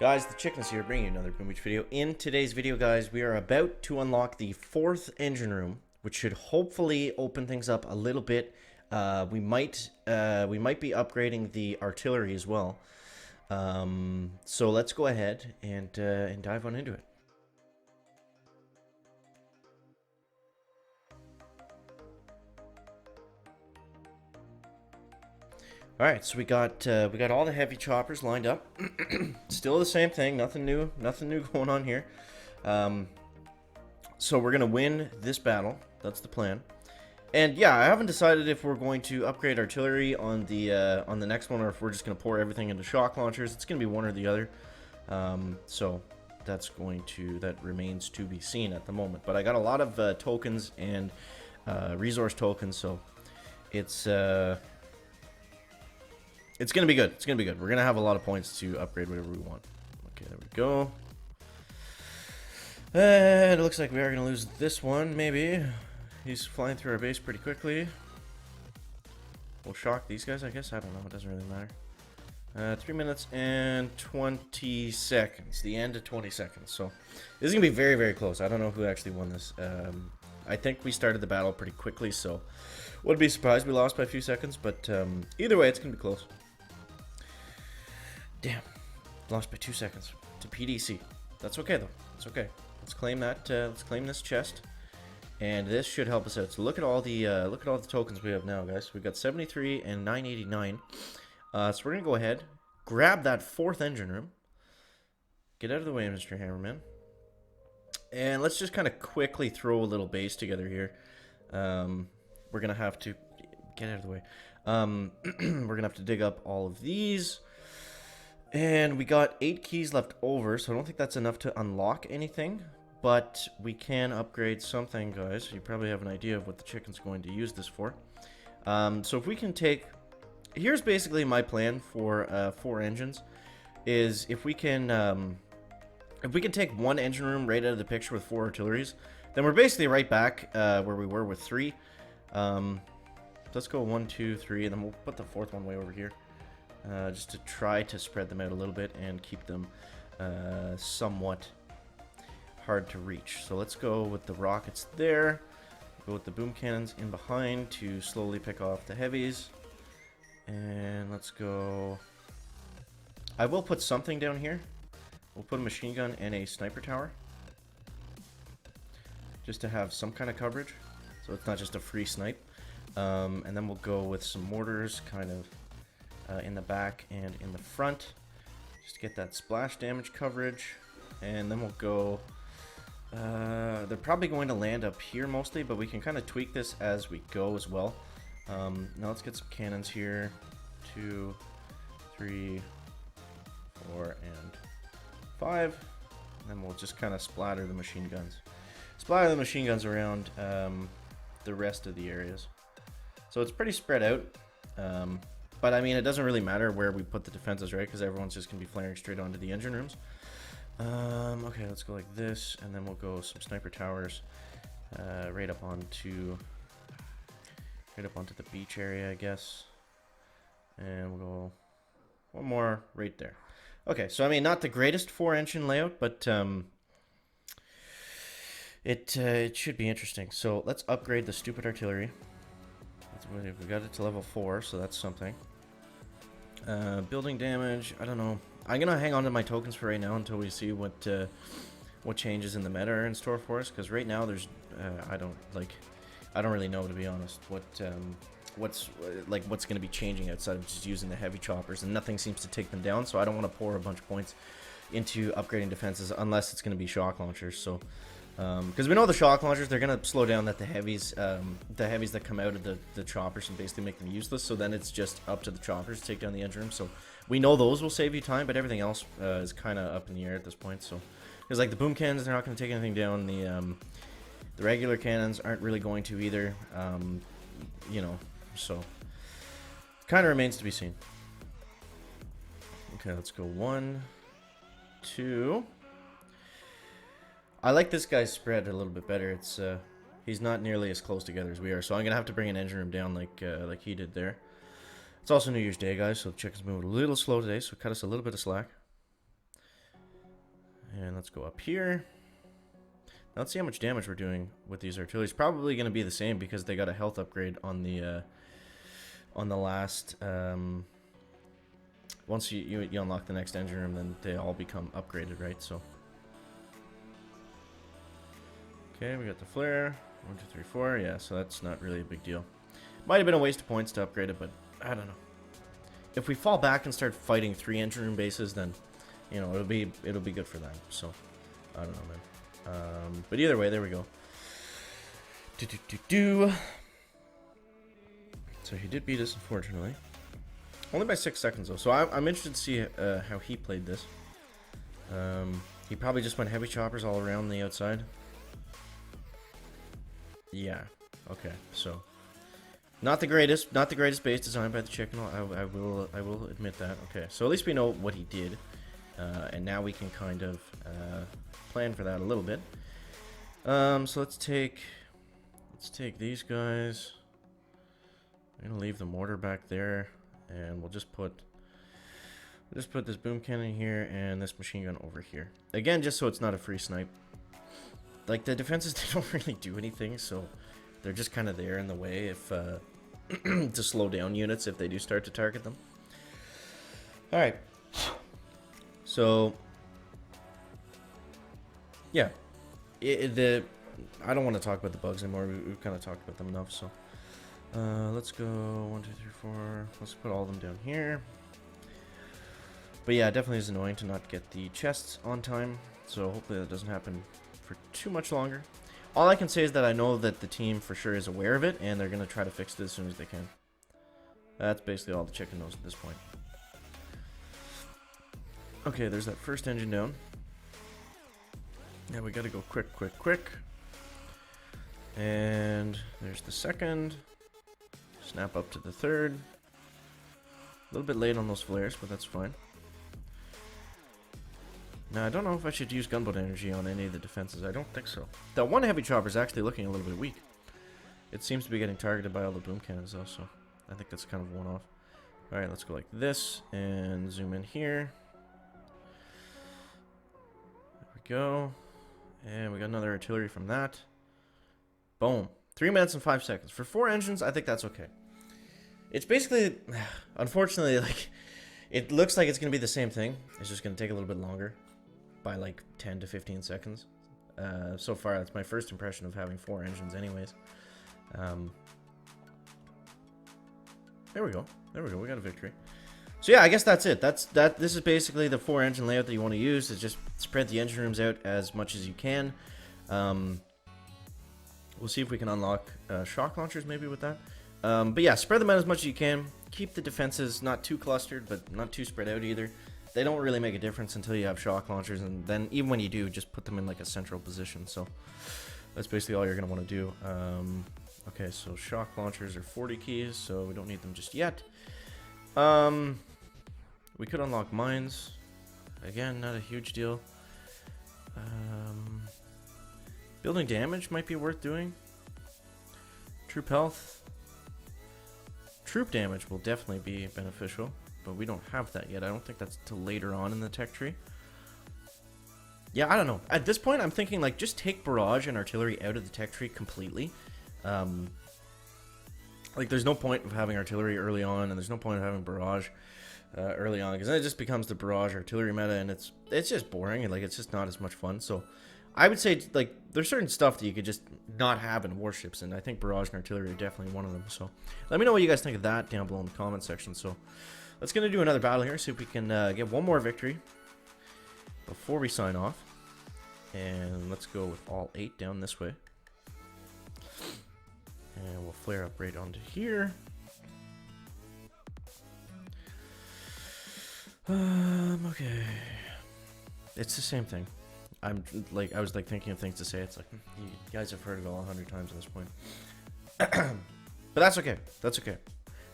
Guys, the Chickens here, bringing you another Boom Beach video. In today's video, guys, we are about to unlock the 4th engine room, which should hopefully open things up a little bit. We might be upgrading the artillery as well. So let's go ahead and dive on into it. All right, so we got all the heavy choppers lined up. Still the same thing, nothing new going on here. So we're gonna win this battle. That's the plan. And yeah, I haven't decided if we're going to upgrade artillery on the next one, or if we're just gonna pour everything into shock launchers. It's gonna be one or the other. So that remains to be seen at the moment. But I got a lot of tokens and resource tokens, so it's gonna be good. It's gonna be good. We're gonna have a lot of points to upgrade whatever we want. Okay, there we go. And it looks like we are gonna lose this one, maybe. He's flying through our base pretty quickly. We'll shock these guys, I guess. I don't know. It doesn't really matter. 3 minutes and 20 seconds. The end of 20 seconds. So this is gonna be very, very close. I don't know who actually won this. I think we started the battle pretty quickly, so wouldn't be surprised we lost by a few seconds. But either way, it's gonna be close. Damn, lost by 2 seconds to PDC. That's okay though. It's okay. Let's claim that. Let's claim this chest, and this should help us out. So look at all the tokens we have now, guys. We've got 73 and 989. So we're gonna go ahead, grab that 4th engine room. Get out of the way, Mr. Hammerman. And let's just kind of quickly throw a little base together here. We're gonna have to get out of the way. We're gonna have to dig up all of these. And we got 8 keys left over, so I don't think that's enough to unlock anything. But we can upgrade something, guys. You probably have an idea of what the chicken's going to use this for. So if we can take... Here's basically my plan for 4 engines. Is if we can take 1 engine room right out of the picture with 4 artilleries, then we're basically right back where we were with 3. Let's go 1, 2, 3, and then we'll put the 4th one way over here. Just to try to spread them out a little bit and keep them somewhat hard to reach. So let's go with the rockets there. Go with the boom cannons in behind to slowly pick off the heavies. And let's go... I will put something down here. We'll put a machine gun and a sniper tower. Just to have some kind of coverage. So it's not just a free snipe. And then we'll go with some mortars kind of in the back and in the front, just to get that splash damage coverage. And then we'll go, they're probably going to land up here mostly, but we can kind of tweak this as we go as well. Now let's get some cannons here. 2, 3, 4, and 5. And then we'll just kind of splatter the machine guns. Splatter the machine guns around the rest of the areas. So it's pretty spread out. But I mean, it doesn't really matter where we put the defenses, right? Because everyone's just going to be flaring straight onto the engine rooms. Okay, let's go like this. And then we'll go some sniper towers right up onto the beach area, I guess. And we'll go one more right there. Okay, so I mean, not the greatest 4-engine layout, but it should be interesting. So let's upgrade the stupid artillery. We got it to level 4, so that's something. Building damage, I don't know. I'm gonna hang on to my tokens for right now until we see what changes in the meta are in store for us. Because right now there's, I don't really know, to be honest, what's gonna be changing outside of just using the heavy choppers, and nothing seems to take them down. So I don't want to pour a bunch of points into upgrading defenses unless it's gonna be shock launchers. So. Because we know the shock launchers, they're going to slow down the heavies that come out of the choppers and basically make them useless. So then it's just up to the choppers to take down the engine room. So we know those will save you time, but everything else is kind of up in the air at this point. So because like the boom cannons, they're not going to take anything down. The regular cannons aren't really going to either. You know, so kind of remains to be seen. Okay, let's go 1, 2. I like this guy's spread a little bit better. It's he's not nearly as close together as we are, so I'm gonna have to bring an engine room down like he did there. It's also New Year's Day, guys, so the chicken's moving a little slow today, so cut us a little bit of slack. And let's go up here. Now let's see how much damage we're doing with these artillery. It's probably going to be the same because they got a health upgrade on the last. Once you unlock the next engine room, then they all become upgraded, right? So. Okay, we got the flare. 1, 2, 3, 4. Yeah, so that's not really a big deal. Might have been a waste of points to upgrade it, but I don't know. If we fall back and start fighting 3 engine room bases, then you know it'll be good for them. So I don't know, man. But either way, there we go. So he did beat us, unfortunately. Only by 6 seconds though. So I'm interested to see how he played this. He probably just went heavy choppers all around the outside. Yeah. Okay. So, not the greatest base design by the chicken. I will admit that. Okay. So at least we know what he did, and now we can kind of plan for that a little bit. So let's take these guys. I'm gonna leave the mortar back there, and we'll just put this boom cannon here and this machine gun over here. Again, just so it's not a free snipe. Like, the defenses, they don't really do anything, so they're just kind of there in the way if to slow down units if they do start to target them. Alright. So, yeah. I don't want to talk about the bugs anymore. We've kind of talked about them enough, so. Let's go 1, 2, 3, 4. Let's put all of them down here. But yeah, it definitely is annoying to not get the chests on time, so hopefully that doesn't happen for too much longer. All I can say is that I know that the team for sure is aware of it, and they're going to try to fix it as soon as they can. That's basically all the chicken knows at this point. Okay, there's that first engine down. Yeah, we got to go quick. And there's the second. Snap up to the third. A little bit late on those flares, but that's fine. Now, I don't know if I should use gunboat energy on any of the defenses. I don't think so. That one heavy chopper is actually looking a little bit weak. It seems to be getting targeted by all the boom cannons, though, so I think that's kind of one off. Alright, let's go like this and zoom in here. There we go. And we got another artillery from that. Boom. 3 minutes and 5 seconds. For 4 engines, I think that's okay. It's basically, unfortunately, like, it looks like it's going to be the same thing. It's just going to take a little bit longer. By like 10 to 15 seconds. So far, that's my first impression of having 4 engines anyways. There we go. We got a victory. So yeah, I guess that's it. This is basically the 4 engine layout that you want to use. Is just spread the engine rooms out as much as you can. We'll see if we can unlock shock launchers maybe with that. But yeah, spread them out as much as you can. Keep the defenses not too clustered, but not too spread out either. They don't really make a difference until you have shock launchers, and then even when you do, just put them in like a central position. So that's basically all you're going to want to do. Okay, so shock launchers are 40 keys, so we don't need them just yet. We could unlock mines. Again, not a huge deal. Building damage might be worth doing. Troop health. Troop damage will definitely be beneficial. But we don't have that yet. I don't think that's till later on in the tech tree. Yeah, I don't know. At this point, I'm thinking, like, just take barrage and artillery out of the tech tree completely. Like, there's no point of having artillery early on, and there's no point of having barrage early on, because then it just becomes the barrage artillery meta, and it's just boring, and, like, it's just not as much fun. So, I would say, like, there's certain stuff that you could just not have in warships, and I think barrage and artillery are definitely one of them. So, let me know what you guys think of that down below in the comment section. So, let's gonna do another battle here, see if we can get one more victory before we sign off. And let's go with all 8 down this way. And we'll flare up right onto here. Okay. It's the same thing. I was thinking of things to say. It's like, you guys have heard it all 100 times at this point. But that's okay. That's okay.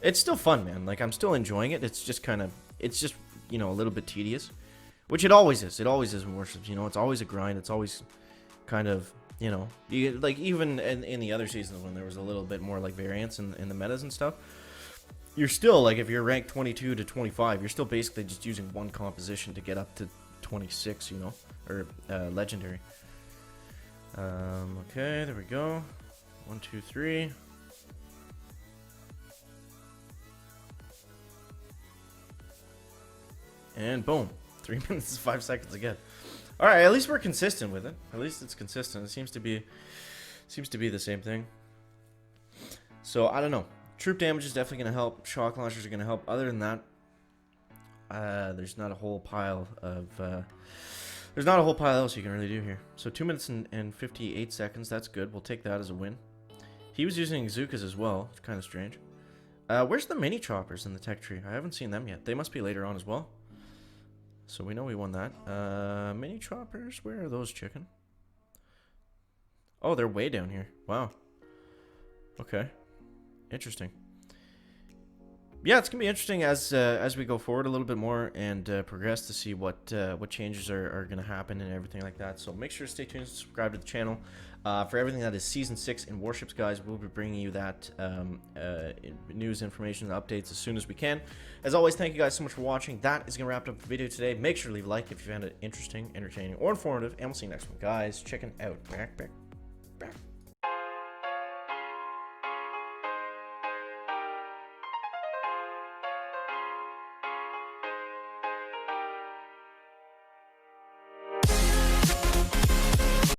It's still fun, man. Like, I'm still enjoying it. It's just, you know, a little bit tedious. Which it always is. It always is in Warships, you know. It's always a grind. It's always kind of, you know, like, even in the other seasons when there was a little bit more, like, variance in the metas and stuff, you're still, like, if you're ranked 22 to 25, you're still basically just using one composition to get up to 26, you know, or legendary. Okay, there we go. 1, 2, 3. And boom, 3 minutes and 5 seconds again. All right, at least we're consistent with it. At least it's consistent. It seems to be the same thing. So I don't know. Troop damage is definitely gonna help. Shock launchers are gonna help. Other than that, there's not a whole pile else you can really do here. So 2 minutes and 58 seconds. That's good. We'll take that as a win. He was using Zukas as well. It's kind of strange. Where's the mini choppers in the tech tree? I haven't seen them yet. They must be later on as well. So we know we won that. Mini choppers, where are those, chicken? Oh, they're way down here. Wow. Okay. Interesting. Yeah, it's gonna be interesting as we go forward a little bit more and progress to see what changes are gonna happen and everything like that. So make sure to stay tuned and subscribe to the channel for everything that is Season 6 in Warships, guys. We'll be bringing you that news, information, and updates as soon as we can. As always, thank you guys so much for watching. That is gonna wrap up the video today. Make sure to leave a like if you found it interesting, entertaining, or informative, and we'll see you next one, guys. Checking out. Back.